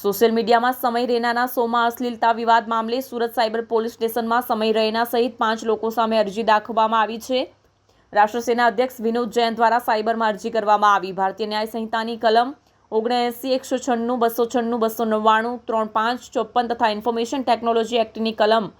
Social મીડિયામાં સમય રૈનાના શોમાં અશ્લીલતા વિવાદ મામલે સુરત સાયબર પોલીસ સ્ટેશનમાં સમય રૈના સહિત 5 લોકો સામે અરજી દાખવવામાં આવી છે। રાષ્ટ્રસેના અધ્યક્ષ વિનોદ જૈન દ્વારા સાયબરમાં અરજી કરવામાં આવી। ભારતીય ન્યાય સંહિતાની કલમ 79, 196, 296, 299, 35, 54 તથા ઇન્ફોર્મેશન ટેકનોલોજી એક્ટની કલમ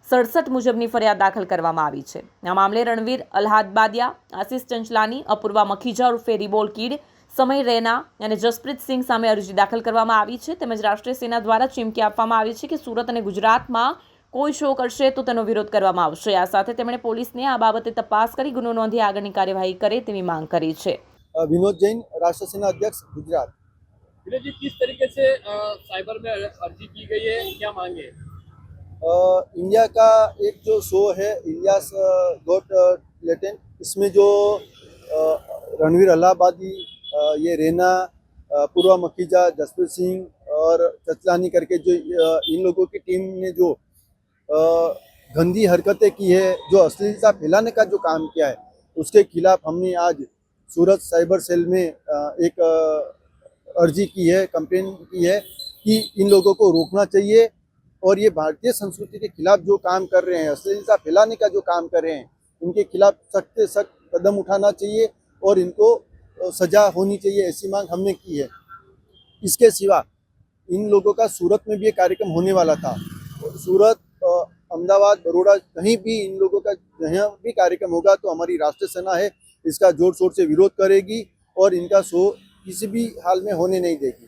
67 મુજબની ફરિયાદ દાખલ કરવામાં આવી છે। આ મામલે રણવીર અલ્હાદબાદિયા, આશિષ ચંચલાની, અપૂર્વા મખીજા ઉર્ફે રિબોલ કીડ, સમય રૈના અને જસપ્રીત સિંહ સામે અરજી દાખલ કરવામાં આવી છે। તેમજ રાષ્ટ્રીય સેના દ્વારા ચીમકી આપવામાં આવી છે કે સુરત અને ગુજરાતમાં કોઈ શો કરશે તો તેનો વિરોધ કરવામાં આવશે। આ સાથે તેમણે પોલીસને આ બાબતે તપાસ કરી ગુનો નોંધી આગળની કાર્યવાહી કરે તેવી માંગ કરી છે। विनोद जैन, राष्ट्र सेना अध्यक्ष, गुजरात। विनोद जी, किस तरीके से साइबर में अर्जी की गई है, क्या मांगे? इंडिया का एक जो शो है इंडियाज गॉट लेटेंट, इसमें जो रणवीर अल्हाबादी, ये रैना, पूर्वा मखीजा, जसप्रीत सिंह और चचलानी करके जो इन लोगों की टीम ने जो गंदी हरकतें की है, जो अश्लीलता फैलाने का जो काम किया है, उसके खिलाफ हमने आज सूरत साइबर सेल में एक अर्जी की है, कंप्लेन की है कि इन लोगों को रोकना चाहिए और ये भारतीय संस्कृति के खिलाफ जो काम कर रहे हैं, अश्लीलता फैलाने का जो काम कर रहे हैं, इनके खिलाफ सख्त से सख्त कदम उठाना चाहिए और इनको सजा होनी चाहिए, ऐसी मांग हमने की है। इसके सिवा इन लोगों का सूरत में भी एक कार्यक्रम होने वाला था। सूरत, अहमदाबाद, बड़ौदा, कहीं भी इन लोगों का जहाँ भी कार्यक्रम होगा तो हमारी राष्ट्रीय सेना है इसका जोर शोर से विरोध करेगी और इनका शो किसी भी हाल में होने नहीं देगी।